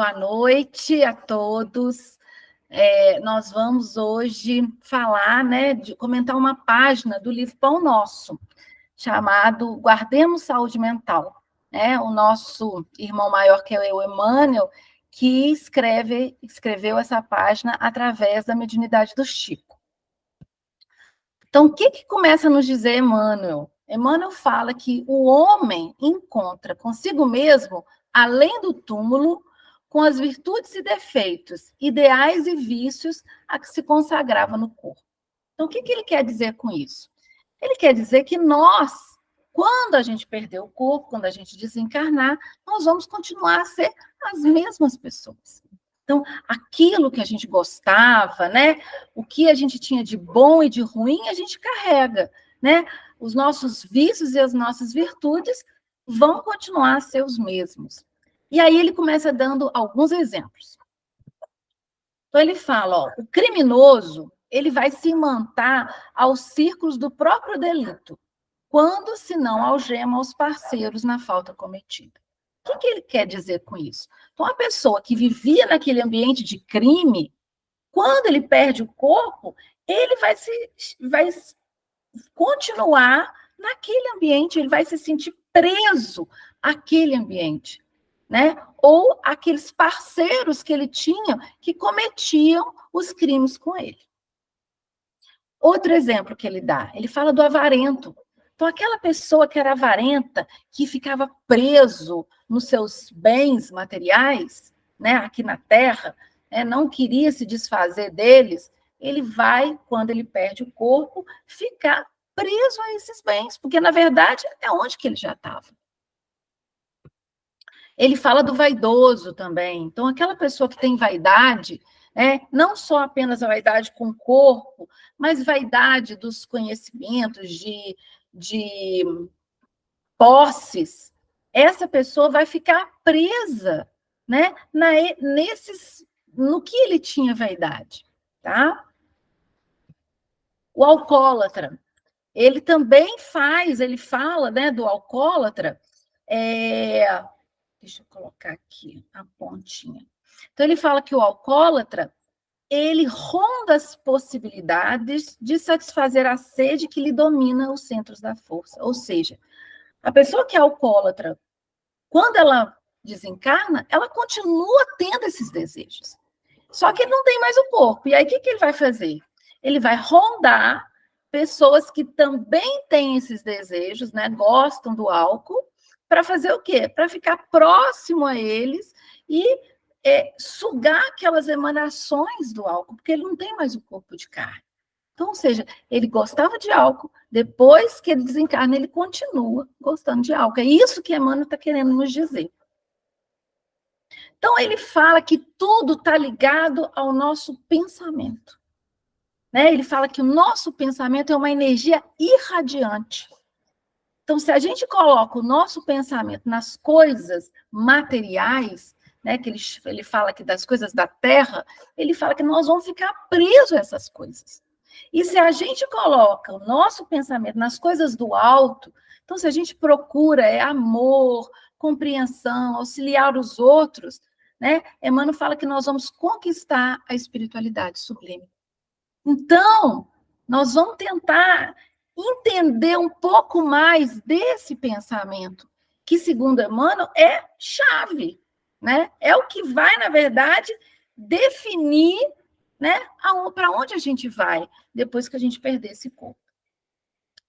boa noite a todos. Nós vamos hoje falar, comentar uma página do livro Pão Nosso, chamado Guardemos Saúde Mental. O nosso irmão maior, que é o Emmanuel, que escreveu essa página através da mediunidade do Chico. Então, o que começa a nos dizer Emmanuel? Emmanuel fala que o homem encontra consigo mesmo, além do túmulo, com as virtudes e defeitos, ideais e vícios a que se consagrava no corpo. Então, o que ele quer dizer com isso? Ele quer dizer que nós, quando a gente perder o corpo, quando a gente desencarnar, nós vamos continuar a ser as mesmas pessoas. Então, aquilo que a gente gostava, o que a gente tinha de bom e de ruim, a gente carrega, Os nossos vícios e as nossas virtudes vão continuar a ser os mesmos. E aí ele começa dando alguns exemplos. Então, ele fala, o criminoso, ele vai se imantar aos círculos do próprio delito, quando se não algema os parceiros na falta cometida. O que ele quer dizer com isso? Então, a pessoa que vivia naquele ambiente de crime, quando ele perde o corpo, ele vai continuar naquele ambiente, ele vai se sentir preso àquele ambiente, Ou aqueles parceiros que ele tinha que cometiam os crimes com ele. Outro exemplo que ele dá, ele fala do avarento. Então, aquela pessoa que era avarenta, que ficava preso nos seus bens materiais, aqui na Terra, não queria se desfazer deles, ele vai, quando ele perde o corpo, ficar preso a esses bens, porque, na verdade, é onde que ele já estava. Ele fala do vaidoso também. Então, aquela pessoa que tem vaidade, não só apenas a vaidade com o corpo, mas vaidade dos conhecimentos, de posses, essa pessoa vai ficar presa, no que ele tinha vaidade, tá? O alcoólatra, ele também fala, do alcoólatra, deixa eu colocar aqui a pontinha. Então, ele fala que o alcoólatra, ele ronda as possibilidades de satisfazer a sede que lhe domina os centros da força. Ou seja, a pessoa que é alcoólatra, quando ela desencarna, ela continua tendo esses desejos. Só que ele não tem mais o corpo. E aí, o que ele vai fazer? Ele vai rondar pessoas que também têm esses desejos, gostam do álcool, para fazer o quê? Para ficar próximo a eles e sugar aquelas emanações do álcool, porque ele não tem mais o corpo de carne. Então, ou seja, ele gostava de álcool, depois que ele desencarna, ele continua gostando de álcool. É isso que Emmanuel está querendo nos dizer. Então, ele fala que tudo está ligado ao nosso pensamento. Ele fala que o nosso pensamento é uma energia irradiante. Então, se a gente coloca o nosso pensamento nas coisas materiais, que ele fala que das coisas da terra, ele fala que nós vamos ficar presos a essas coisas. E se a gente coloca o nosso pensamento nas coisas do alto, então se a gente procura amor, compreensão, auxiliar os outros, Emmanuel fala que nós vamos conquistar a espiritualidade sublime. Então, nós vamos tentar entender um pouco mais desse pensamento, que, segundo Emmanuel, é chave, É o que vai, na verdade, definir, para onde a gente vai depois que a gente perder esse corpo.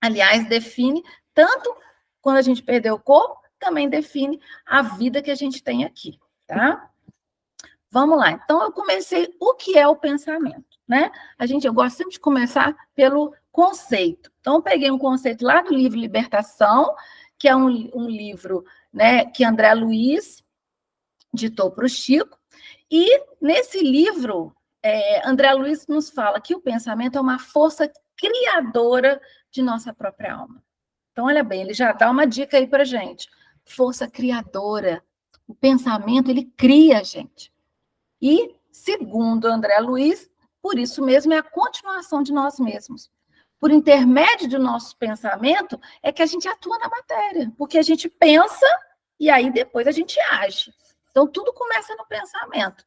Aliás, define, tanto quando a gente perder o corpo, também define a vida que a gente tem aqui, tá? Vamos lá. Então, eu comecei o que é o pensamento, Eu gosto sempre de começar pelo conceito. Então, eu peguei um conceito lá do livro Libertação, que é um livro, que André Luiz ditou para o Chico, e nesse livro, André Luiz nos fala que o pensamento é uma força criadora de nossa própria alma. Então, olha bem, ele já dá uma dica aí para a gente. Força criadora. O pensamento, ele cria a gente. E, segundo André Luiz, por isso mesmo é a continuação de nós mesmos. Por intermédio do nosso pensamento, é que a gente atua na matéria, porque a gente pensa e aí depois a gente age. Então, tudo começa no pensamento.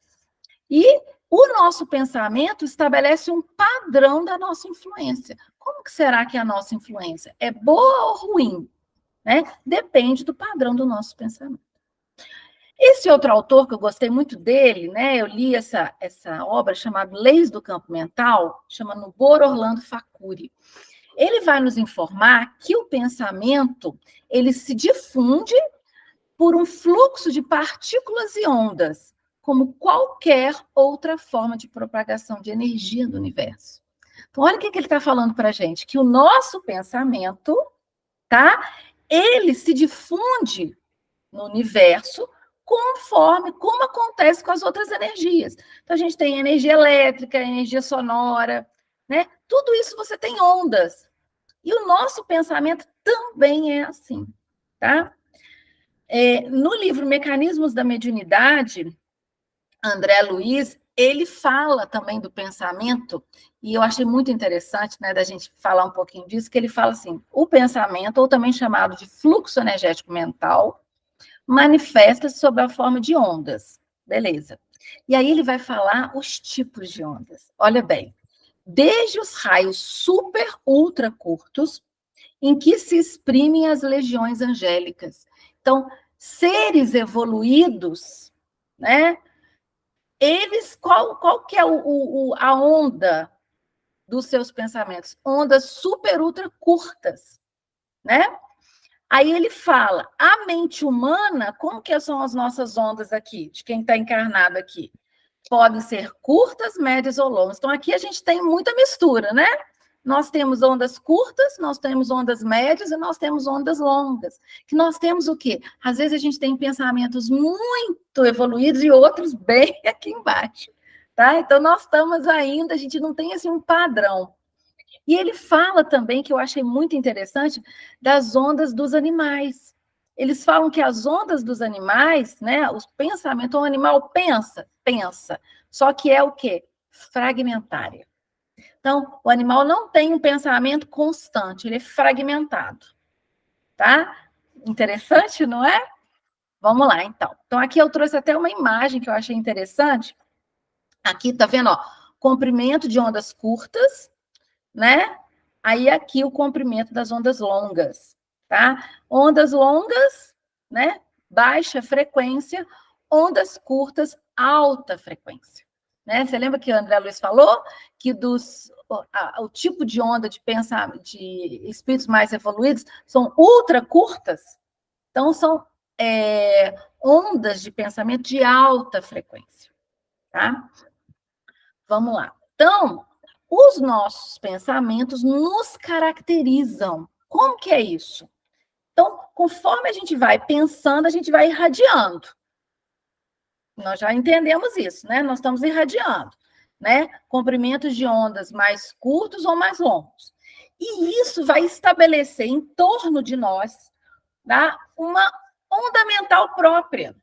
E o nosso pensamento estabelece um padrão da nossa influência. Como que será que é a nossa influência? É boa ou ruim? Né? Depende do padrão do nosso pensamento. Esse outro autor, que eu gostei muito dele, né? Eu li essa obra chamada Leis do Campo Mental, chama Nubor Orlando Facuri. Ele vai nos informar que o pensamento ele se difunde por um fluxo de partículas e ondas, como qualquer outra forma de propagação de energia do universo. Então, olha o que ele está falando para a gente, que o nosso pensamento, tá? Ele se difunde no universo conforme como acontece com as outras energias. Então, a gente tem energia elétrica, energia sonora, né? Tudo isso você tem ondas. E o nosso pensamento também é assim, tá? No livro Mecanismos da Mediunidade, André Luiz, ele fala também do pensamento, e eu achei muito interessante, né, da gente falar um pouquinho disso, que ele fala assim, o pensamento, ou também chamado de fluxo energético mental, manifesta-se sob a forma de ondas. Beleza. E aí ele vai falar os tipos de ondas. Olha bem, desde os raios super ultra curtos, em que se exprimem as legiões angélicas. Então, seres evoluídos, né? Eles, qual que é a onda dos seus pensamentos? Ondas super ultra curtas, né? Aí ele fala, a mente humana, como que são as nossas ondas aqui, de quem está encarnado aqui? Podem ser curtas, médias ou longas. Então, aqui a gente tem muita mistura, né? Nós temos ondas curtas, nós temos ondas médias e nós temos ondas longas. Que nós temos o quê? Às vezes a gente tem pensamentos muito evoluídos e outros bem aqui embaixo, tá? Então, nós estamos ainda, a gente não tem assim um padrão. E ele fala também, que eu achei muito interessante, das ondas dos animais. Eles falam que as ondas dos animais, né, os pensamentos, o animal pensa, só que é o quê? Fragmentária. Então, o animal não tem um pensamento constante, ele é fragmentado, tá? Interessante, não é? Vamos lá, então. Então, aqui eu trouxe até uma imagem que eu achei interessante. Aqui, tá vendo, ó, comprimento de ondas curtas, né? Aí aqui o comprimento das ondas longas, tá? Ondas longas, né? Baixa frequência, ondas curtas, alta frequência. Né? Você lembra que o André Luiz falou que o tipo de onda de pensar de espíritos mais evoluídos são ultra curtas? Então, são ondas de pensamento de alta frequência, tá? Vamos lá. Então, os nossos pensamentos nos caracterizam. Como que é isso? Então, conforme a gente vai pensando, a gente vai irradiando. Nós já entendemos isso, né? Nós estamos irradiando, né? Comprimentos de ondas mais curtos ou mais longos. E isso vai estabelecer em torno de nós, tá? Uma onda mental própria,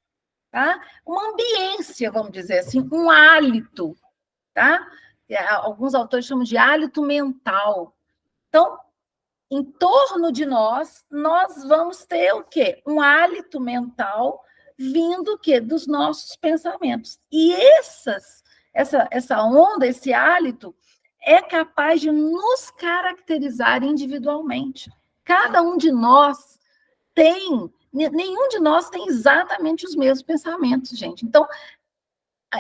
tá? Uma ambiência, vamos dizer assim, um hálito, tá? Alguns autores chamam de hálito mental. Então, em torno de nós, nós vamos ter o quê? Um hálito mental vindo o quê? Dos nossos pensamentos. E essa onda, esse hálito, é capaz de nos caracterizar individualmente. Cada um de nós nenhum de nós tem exatamente os mesmos pensamentos, gente. Então,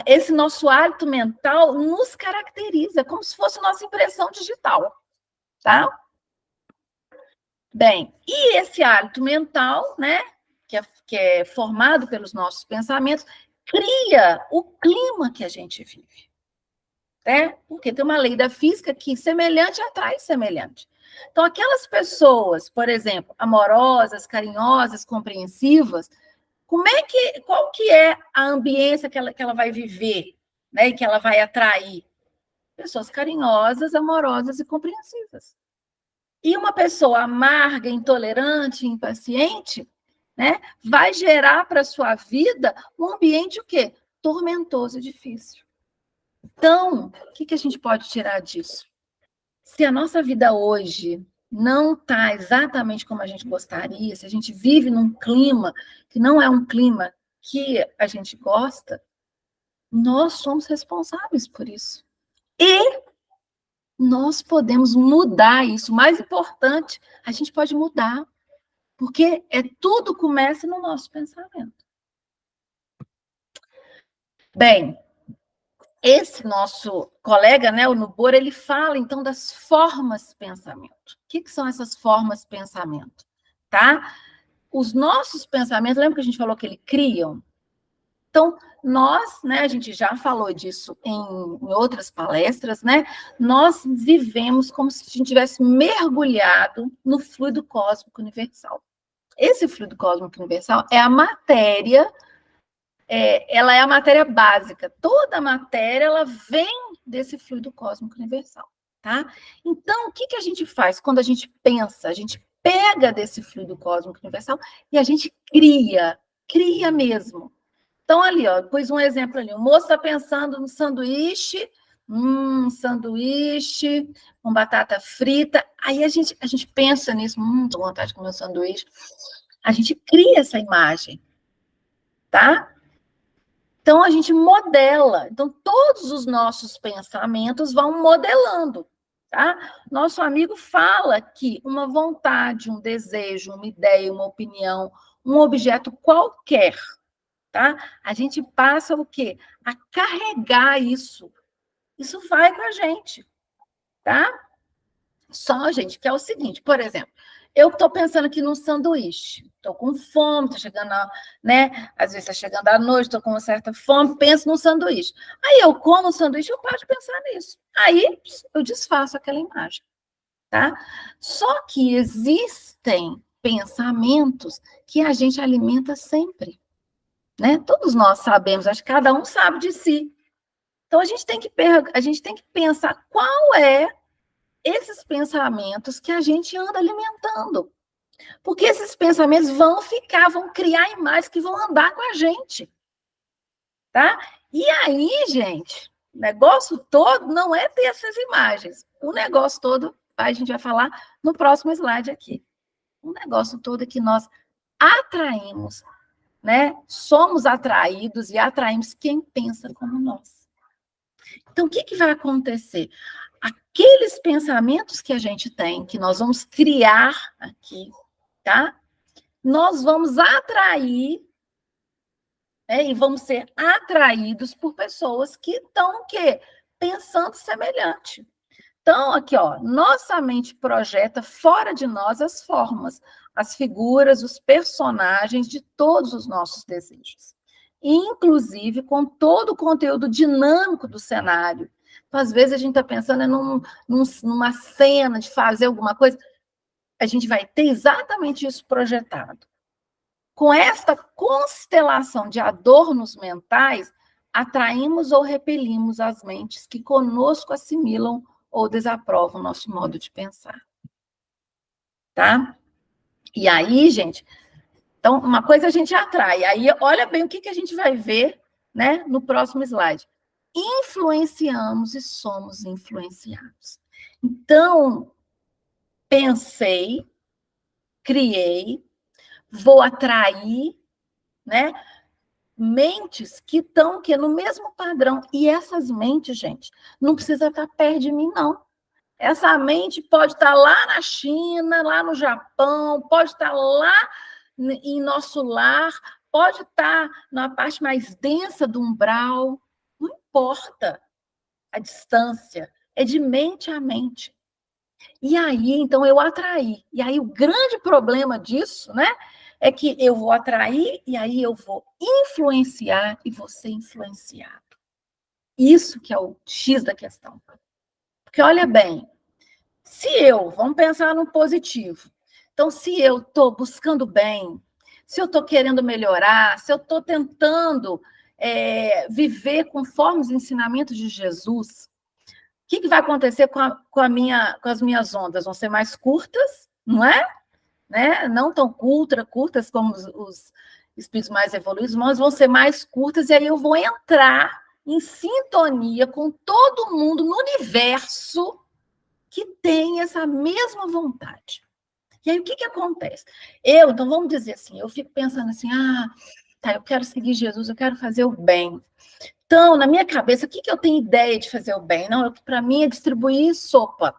esse nosso hálito mental nos caracteriza, como se fosse nossa impressão digital, tá? Bem, e esse hálito mental, né, que é formado pelos nossos pensamentos, cria o clima que a gente vive, né? Porque tem uma lei da física que semelhante atrai semelhante. Então, aquelas pessoas, por exemplo, amorosas, carinhosas, compreensivas, qual que é a ambiência que ela vai viver, né, e que ela vai atrair? Pessoas carinhosas, amorosas e compreensivas. E uma pessoa amarga, intolerante, impaciente, né, vai gerar para a sua vida um ambiente o quê? Tormentoso e difícil. Então, o que a gente pode tirar disso? Se a nossa vida hoje não está exatamente como a gente gostaria, se a gente vive num clima que não é um clima, que a gente gosta, nós somos responsáveis por isso. E nós podemos mudar isso. O mais importante, a gente pode mudar, porque tudo começa no nosso pensamento. Bem, esse nosso colega, né, o Nubor, ele fala, então, das formas de pensamento. O que são essas formas de pensamento? Tá? Os nossos pensamentos, lembra que a gente falou que eles criam? Então, nós, né, a gente já falou disso em outras palestras, né? Nós vivemos como se a gente tivesse mergulhado no fluido cósmico universal. Esse fluido cósmico universal é a matéria, ela é a matéria básica. Toda a matéria, ela vem desse fluido cósmico universal, tá? Então, o que a gente faz quando a gente pensa? A gente pega desse fluido cósmico universal e a gente cria mesmo. Então, ali, ó, pus um exemplo ali. O moço está pensando no sanduíche, sanduíche com batata frita. Aí a gente pensa nisso, tô com vontade de comer um sanduíche. A gente cria essa imagem, tá? Então, a gente modela. Então, todos os nossos pensamentos vão modelando, tá? Nosso amigo fala que uma vontade, um desejo, uma ideia, uma opinião, um objeto qualquer, tá? A gente passa o quê? A carregar isso. Isso vai com a gente, tá? Só, gente, que é o seguinte, por exemplo, eu estou pensando aqui num sanduíche, estou com fome, estou chegando, né? Às vezes está chegando à noite, estou com uma certa fome, penso num sanduíche. Aí eu como o sanduíche, eu paro de pensar nisso. Aí eu desfaço aquela imagem, tá? Só que existem pensamentos que a gente alimenta sempre. Né? Todos nós sabemos, acho que cada um sabe de si. Então, a gente tem que pensar qual é esses pensamentos que a gente anda alimentando. Porque esses pensamentos vão criar imagens que vão andar com a gente. Tá? E aí, gente, o negócio todo não é ter essas imagens. O negócio todo, a gente vai falar no próximo slide aqui. O negócio todo é que nós atraímos, né? Somos atraídos e atraímos quem pensa como nós. Então, o que vai acontecer? Aqueles pensamentos que a gente tem, que nós vamos criar aqui, tá? Nós vamos atrair, né? E vamos ser atraídos por pessoas que estão o quê? Pensando semelhante. Então, aqui, ó, nossa mente projeta fora de nós as formas, as figuras, os personagens de todos os nossos desejos. Inclusive com todo o conteúdo dinâmico do cenário. Então, às vezes, a gente está pensando numa cena de fazer alguma coisa, a gente vai ter exatamente isso projetado. Com esta constelação de adornos mentais, atraímos ou repelimos as mentes que conosco assimilam ou desaprovam o nosso modo de pensar. Tá? E aí, gente, então, uma coisa a gente atrai. Aí, olha bem o que a gente vai ver, né, no próximo slide. Influenciamos e somos influenciados. Então, pensei, criei, vou atrair, né, mentes que estão no mesmo padrão. E essas mentes, gente, não precisa estar perto de mim, não. Essa mente pode estar lá na China, lá no Japão, pode estar lá em nosso lar, pode estar na parte mais densa do umbral. Não importa a distância, é de mente a mente. E aí, então, eu atraí. E aí, o grande problema disso, né, é que eu vou atrair e aí eu vou influenciar e vou ser influenciado. Isso que é o X da questão. Porque, olha bem, vamos pensar no positivo. Então, se eu estou buscando bem, se eu estou querendo melhorar, se eu estou tentando viver conforme os ensinamentos de Jesus, o que vai acontecer com as minhas ondas? Vão ser mais curtas, não é? Né? Não tão curtas como os espíritos mais evoluídos, mas vão ser mais curtas, e aí eu vou entrar em sintonia com todo mundo no universo que tem essa mesma vontade. E aí, o que acontece? Então, vamos dizer assim, eu fico pensando assim, Tá, eu quero seguir Jesus, eu quero fazer o bem. Então, na minha cabeça, o que eu tenho ideia de fazer o bem? Não, para mim é distribuir sopa,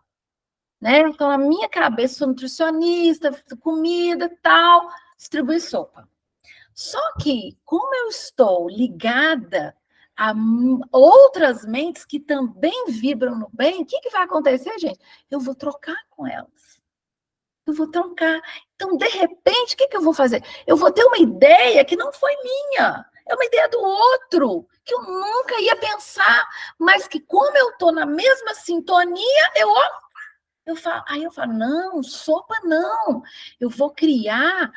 né? Então, na minha cabeça, sou nutricionista, comida, tal, distribuir sopa. Só que, como eu estou ligada a outras mentes que também vibram no bem, o que vai acontecer, gente? Eu vou trocar com elas. Eu vou trocar. Então, de repente, o que eu vou fazer? Eu vou ter uma ideia que não foi minha. É uma ideia do outro, que eu nunca ia pensar, mas que como eu estou na mesma sintonia, aí eu falo, não, sopa não. Eu vou criar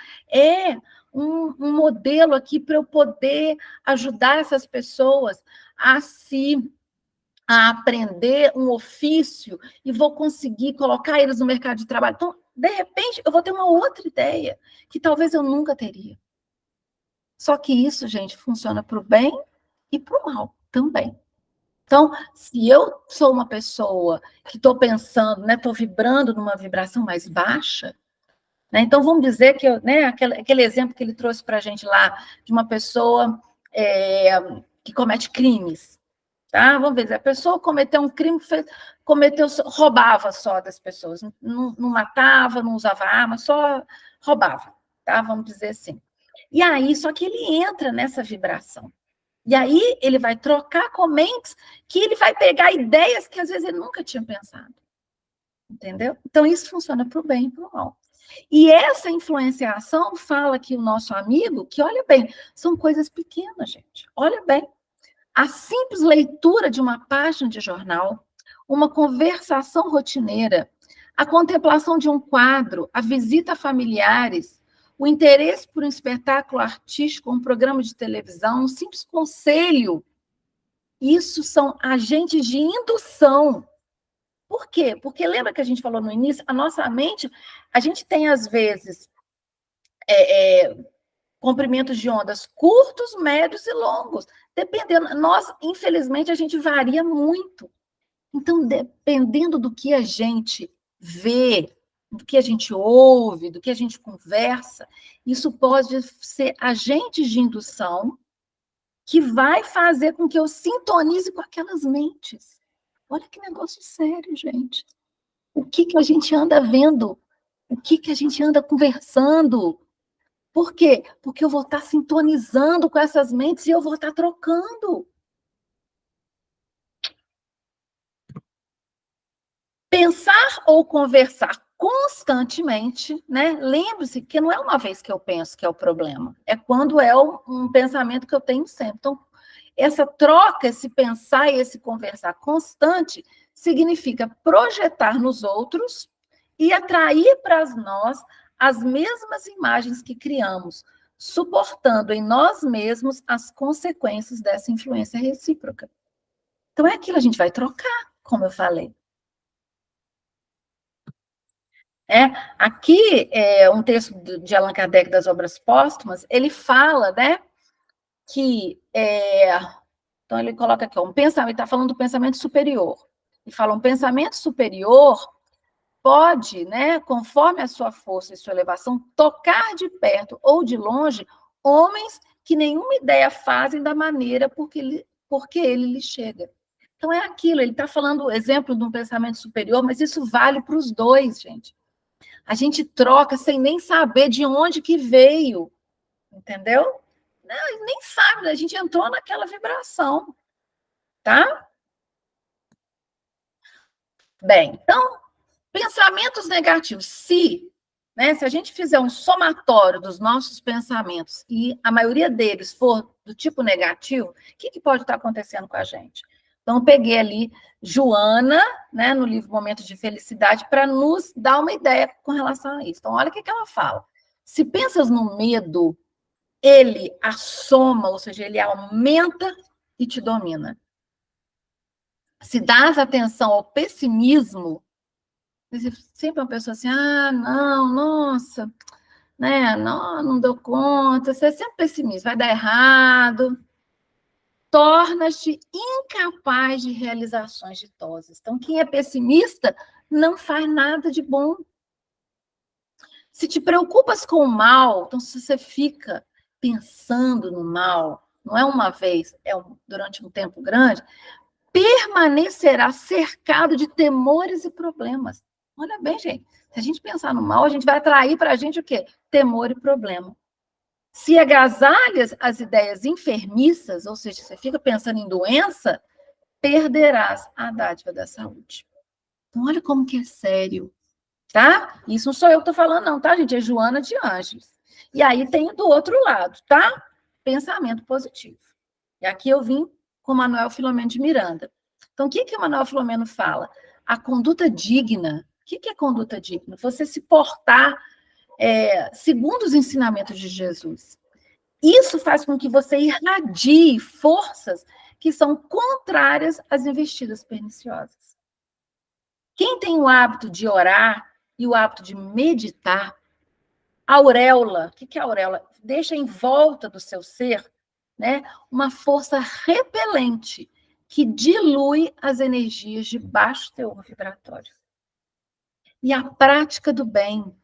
um modelo aqui para eu poder ajudar essas pessoas a aprender um ofício e vou conseguir colocar eles no mercado de trabalho. Então, de repente, eu vou ter uma outra ideia que talvez eu nunca teria. Só que isso, gente, funciona para o bem e para o mal também. Então, se eu sou uma pessoa que estou pensando, né, estou vibrando numa vibração mais baixa, né, então vamos dizer que aquele exemplo que ele trouxe para a gente lá, de uma pessoa que comete crimes. Tá? Vamos ver, a pessoa cometeu um crime, roubava só das pessoas, não matava, não usava arma, só roubava, tá? Vamos dizer assim. E aí, só que ele entra nessa vibração. E aí ele vai trocar com mentes que ele vai pegar ideias que às vezes ele nunca tinha pensado. Entendeu? Então, isso funciona para o bem e para o mal. E essa influenciação fala que o nosso amigo, que olha bem, são coisas pequenas, gente. Olha bem. A simples leitura de uma página de jornal, uma conversação rotineira, a contemplação de um quadro, a visita a familiares, o interesse por um espetáculo artístico, um programa de televisão, um simples conselho, isso são agentes de indução. Por quê? Porque lembra que a gente falou no início, a nossa mente, a gente tem às vezes comprimentos de ondas curtos, médios e longos. Dependendo, nós, infelizmente, a gente varia muito. Então, dependendo do que a gente vê, do que a gente ouve, do que a gente conversa, isso pode ser agentes de indução que vai fazer com que eu sintonize com aquelas mentes. Olha que negócio sério, gente. O que a gente anda vendo? O que a gente anda conversando? Por quê? Porque eu vou estar sintonizando com essas mentes e eu vou estar trocando. Pensar ou conversar constantemente, né? Lembre-se que não é uma vez que eu penso que é o problema, é quando é um pensamento que eu tenho sempre. Então, essa troca, esse pensar e esse conversar constante significa projetar nos outros e atrair para nós as mesmas imagens que criamos, suportando em nós mesmos as consequências dessa influência recíproca. Então, é aquilo, a gente vai trocar, como eu falei. Aqui, um texto de Allan Kardec das Obras Póstumas, ele fala, né, que, então ele coloca aqui, um pensamento, ele está falando do pensamento superior, ele fala, um pensamento superior pode, né, conforme a sua força e sua elevação, tocar de perto ou de longe homens que nenhuma ideia fazem da maneira porque ele lhe chega. Então é aquilo, ele está falando o exemplo de um pensamento superior, mas isso vale para os dois, gente. A gente troca sem nem saber de onde que veio, entendeu? Não, nem sabe, a gente entrou naquela vibração, tá? Bem, então, pensamentos negativos. Se a gente fizer um somatório dos nossos pensamentos e a maioria deles for do tipo negativo, o que pode estar acontecendo com a gente? Então, eu peguei ali Joana, né, no livro Momentos de Felicidade, para nos dar uma ideia com relação a isso. Então, olha o que ela fala. Se pensas no medo, ele assoma, ou seja, ele aumenta e te domina. Se dás atenção ao pessimismo, sempre uma pessoa assim, não, nossa, né, não deu conta, você é sempre pessimista, vai dar errado, torna-te incapaz de realizações ditosas. Então, quem é pessimista não faz nada de bom. Se te preocupas com o mal, então se você fica pensando no mal, não é uma vez, durante um tempo grande, permanecerá cercado de temores e problemas. Olha bem, gente, se a gente pensar no mal, a gente vai atrair para a gente o quê? Temor e problema. Se agasalhas as ideias enfermiças, ou seja, você fica pensando em doença, perderás a dádiva da saúde. Então, olha como que é sério, tá? Isso não sou eu que estou falando, não, tá, gente? É Joana de Ângeles. E aí tem do outro lado, tá? Pensamento positivo. E aqui eu vim com Manuel Filomeno de Miranda. Então, o que o Manuel Filomeno fala? A conduta digna. O que é conduta digna? Você se portar segundo os ensinamentos de Jesus. Isso faz com que você irradie forças que são contrárias às investidas perniciosas. Quem tem o hábito de orar e o hábito de meditar, a auréola, o que é a auréola? Deixa em volta do seu ser, né, uma força repelente que dilui as energias de baixo teor vibratório. E a prática do bem,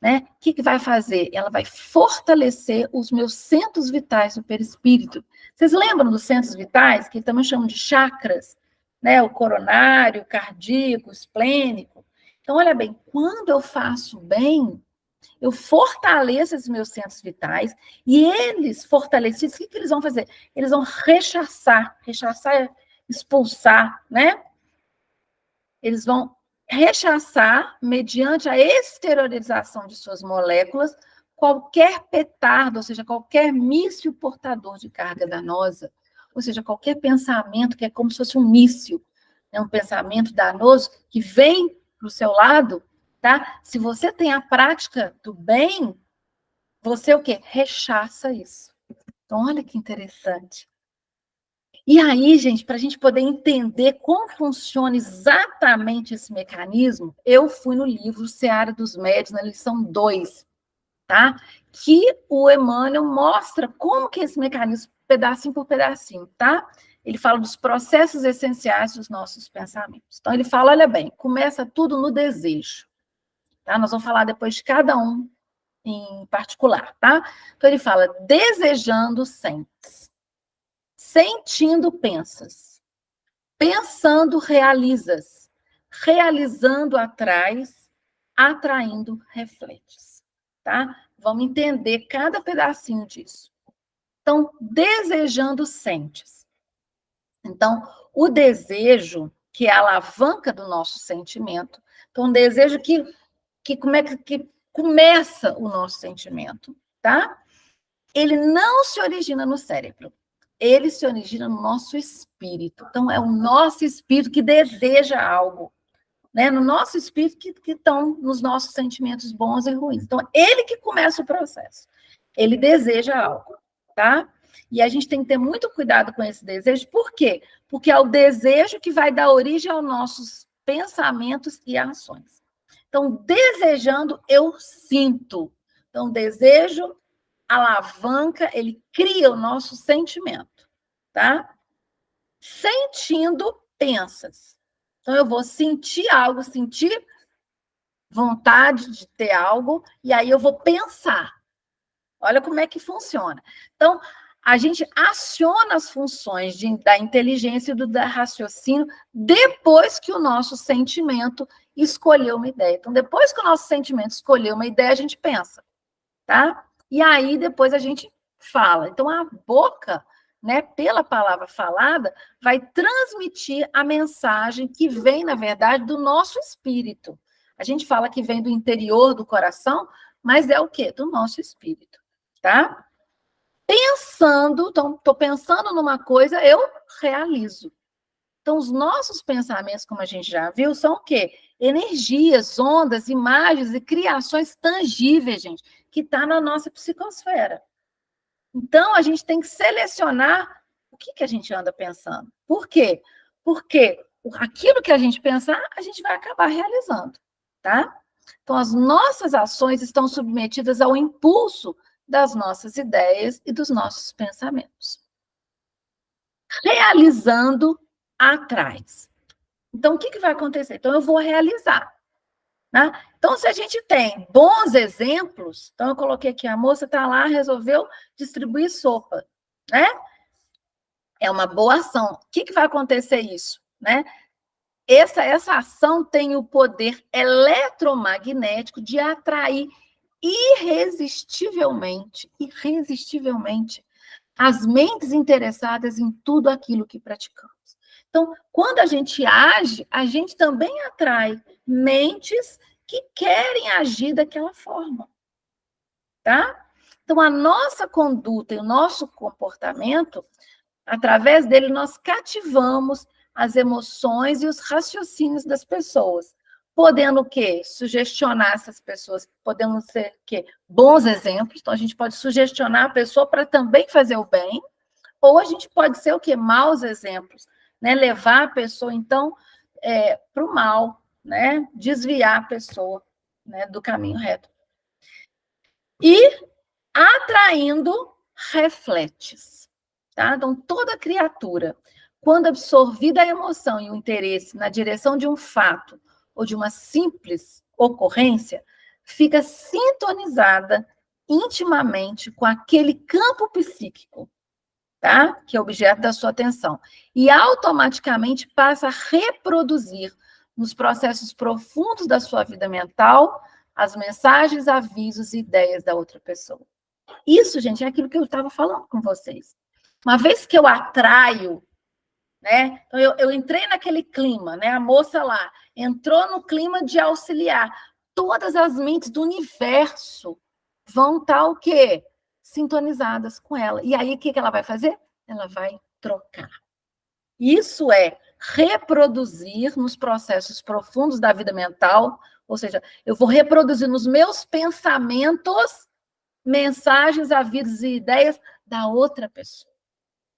né? O que vai fazer? Ela vai fortalecer os meus centros vitais do perispírito. Vocês lembram dos centros vitais, que também chamam de chakras, né? O coronário, o cardíaco, o esplênico. Então, olha bem, quando eu faço bem, eu fortaleço esses meus centros vitais, e eles, fortalecidos, o que eles vão fazer? Eles vão rechaçar é expulsar, né? Eles vão rechaçar, mediante a exteriorização de suas moléculas, qualquer petardo, ou seja, qualquer míssil portador de carga danosa, ou seja, qualquer pensamento que é como se fosse um míssil, né? Um pensamento danoso que vem para o seu lado, tá? Se você tem a prática do bem, você o quê? Rechaça isso. Então, olha que interessante. E aí, gente, para a gente poder entender como funciona exatamente esse mecanismo, eu fui no livro Seara dos Médiuns, na lição 2, tá? Que o Emmanuel mostra como que é esse mecanismo, pedacinho por pedacinho, tá? Ele fala dos processos essenciais dos nossos pensamentos. Então, ele fala, olha bem, começa tudo no desejo, tá? Nós vamos falar depois de cada um em particular, tá? Então, ele fala, desejando sentes, sentindo pensas, pensando realizas, realizando atrais, atraindo refletes, tá? Vamos entender cada pedacinho disso. Então, desejando sentes. Então, o desejo, que é a alavanca do nosso sentimento, então, um desejo como é que começa o nosso sentimento, tá? Ele não se origina no cérebro, ele se origina no nosso espírito. Então, é o nosso espírito que deseja algo, né? No nosso espírito que estão nos nossos sentimentos bons e ruins. Então, ele que começa o processo. Ele deseja algo, tá? E a gente tem que ter muito cuidado com esse desejo. Por quê? Porque é o desejo que vai dar origem aos nossos pensamentos e ações. Então, desejando, eu sinto. Então, desejo alavanca, ele cria o nosso sentimento, tá? Sentindo, pensas. Então, eu vou sentir algo, sentir vontade de ter algo, e aí eu vou pensar. Olha como é que funciona. Então, a gente aciona as funções da inteligência e do raciocínio depois que o nosso sentimento escolheu uma ideia. Então, depois que o nosso sentimento escolheu uma ideia, a gente pensa, tá? E aí, depois a gente fala. Então, a boca, né, pela palavra falada, vai transmitir a mensagem que vem, na verdade, do nosso espírito. A gente fala que vem do interior do coração, mas é o quê? Do nosso espírito, tá? Pensando, então, estou pensando numa coisa, eu realizo. Então, os nossos pensamentos, como a gente já viu, são o quê? Energias, ondas, imagens e criações tangíveis, gente, que está na nossa psicosfera. Então, a gente tem que selecionar o que a gente anda pensando. Por quê? Porque aquilo que a gente pensar, a gente vai acabar realizando, tá? Então, as nossas ações estão submetidas ao impulso das nossas ideias e dos nossos pensamentos. Realizando atrás. Então, o que vai acontecer? Então, eu vou realizar. né? Então, se a gente tem bons exemplos, então eu coloquei aqui, a moça está lá, resolveu distribuir sopa, né? É uma boa ação. O que vai acontecer isso, né? Essa ação tem o poder eletromagnético de atrair irresistivelmente, as mentes interessadas em tudo aquilo que praticamos. Então, quando a gente age, a gente também atrai mentes que querem agir daquela forma, tá? Então, a nossa conduta e o nosso comportamento, através dele, nós cativamos as emoções e os raciocínios das pessoas, podendo o quê? Sugestionar essas pessoas, podendo ser o quê? Bons exemplos. Então, a gente pode sugestionar a pessoa para também fazer o bem, ou a gente pode ser o quê? Maus exemplos, né? Levar a pessoa, então, para o mal, né? Desviar a pessoa, né, do caminho reto. E atraindo refletes, tá? Então, toda criatura, quando absorvida a emoção e o interesse na direção de um fato ou de uma simples ocorrência, fica sintonizada intimamente com aquele campo psíquico, tá? Que é objeto da sua atenção, e automaticamente passa a reproduzir nos processos profundos da sua vida mental as mensagens, avisos e ideias da outra pessoa. Isso, gente, é aquilo que eu estava falando com vocês. Uma vez que eu atraio, né? Então eu entrei naquele clima, né? A moça lá entrou no clima de auxiliar. Todas as mentes do universo vão estar o quê? Sintonizadas com ela. E aí, o que ela vai fazer? Ela vai trocar. Isso é reproduzir nos processos profundos da vida mental, ou seja, eu vou reproduzir nos meus pensamentos mensagens, avisos e ideias da outra pessoa.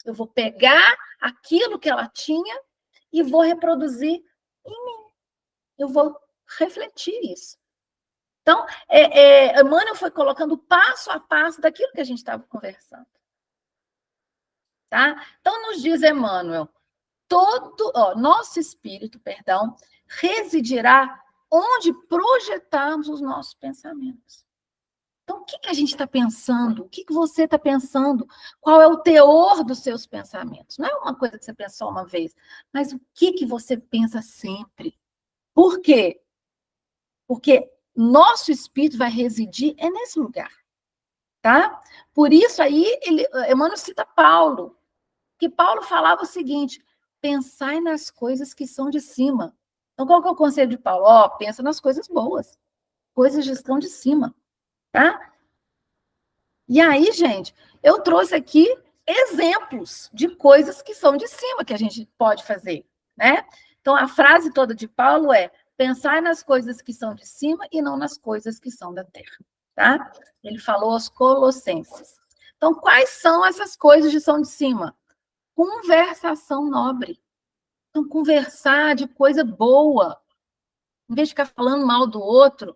Eu vou pegar aquilo que ela tinha e vou reproduzir em mim. Eu vou refletir isso. Então, Emmanuel foi colocando passo a passo daquilo que a gente estava conversando. Tá? Então, nos diz Emmanuel, nosso espírito, residirá onde projetarmos os nossos pensamentos. Então, o que a gente está pensando? O que você está pensando? Qual é o teor dos seus pensamentos? Não é uma coisa que você pensou uma vez, mas o que você pensa sempre? Por quê? Porque nosso espírito vai residir nesse lugar, tá? Por isso aí, Emmanuel cita Paulo, que Paulo falava o seguinte, pensai nas coisas que são de cima. Então, qual que é o conselho de Paulo? Pensa nas coisas boas, coisas que estão de cima, tá? E aí, gente, eu trouxe aqui exemplos de coisas que são de cima que a gente pode fazer, né? Então, a frase toda de Paulo é: pensar nas coisas que são de cima e não nas coisas que são da terra, tá? Ele falou aos Colossenses. Então, quais são essas coisas que são de cima? Conversação nobre. Então, conversar de coisa boa, em vez de ficar falando mal do outro,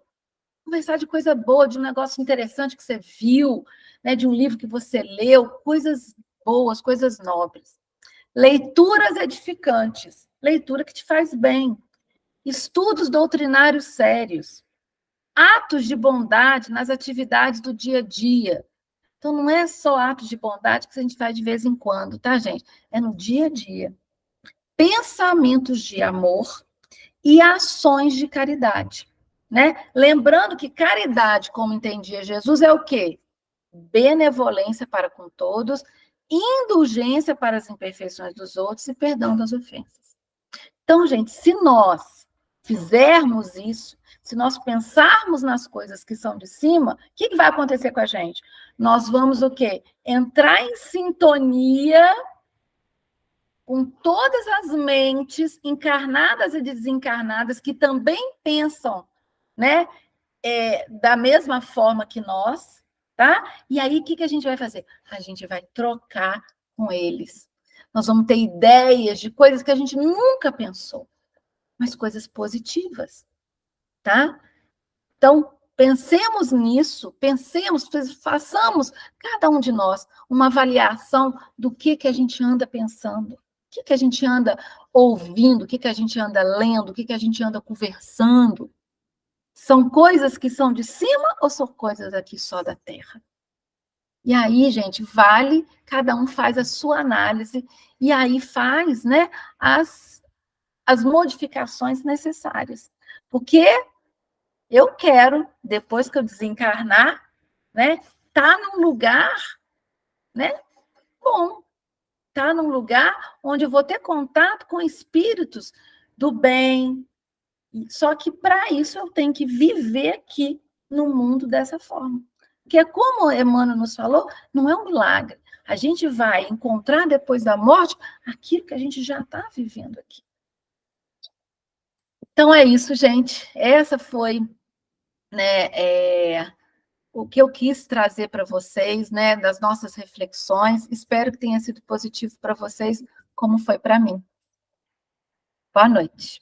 conversar de coisa boa, de um negócio interessante que você viu, né, de um livro que você leu, coisas boas, coisas nobres. Leituras edificantes, leitura que te faz bem. Estudos doutrinários sérios. Atos de bondade nas atividades do dia a dia. Então, não é só atos de bondade que a gente faz de vez em quando, tá, gente? É no dia a dia. Pensamentos de amor e ações de caridade. Né? Lembrando que caridade, como entendia Jesus, é o quê? Benevolência para com todos, indulgência para as imperfeições dos outros e perdão das ofensas. Então, gente, se nós fizermos isso, se nós pensarmos nas coisas que são de cima, o que vai acontecer com a gente? Nós vamos o quê? Entrar em sintonia com todas as mentes encarnadas e desencarnadas que também pensam, né, da mesma forma que nós, tá? E aí, o que a gente vai fazer? A gente vai trocar com eles. Nós vamos ter ideias de coisas que a gente nunca pensou, mas coisas positivas, tá? Então, pensemos nisso, façamos, cada um de nós, uma avaliação do que a gente anda pensando, o que a gente anda ouvindo, o que a gente anda lendo, o que a gente anda conversando, São coisas que são de cima ou são coisas aqui só da terra? E aí, gente, vale, cada um faz a sua análise e aí faz, né, as modificações necessárias. Porque eu quero, depois que eu desencarnar, né, tá num lugar, né, bom, tá num lugar onde eu vou ter contato com espíritos do bem. Só que para isso eu tenho que viver aqui no mundo dessa forma. Porque como Emmanuel nos falou, não é um milagre. A gente vai encontrar depois da morte aquilo que a gente já está vivendo aqui. Então é isso, gente. Essa foi, né, o que eu quis trazer para vocês, né, das nossas reflexões. Espero que tenha sido positivo para vocês, como foi para mim. Boa noite.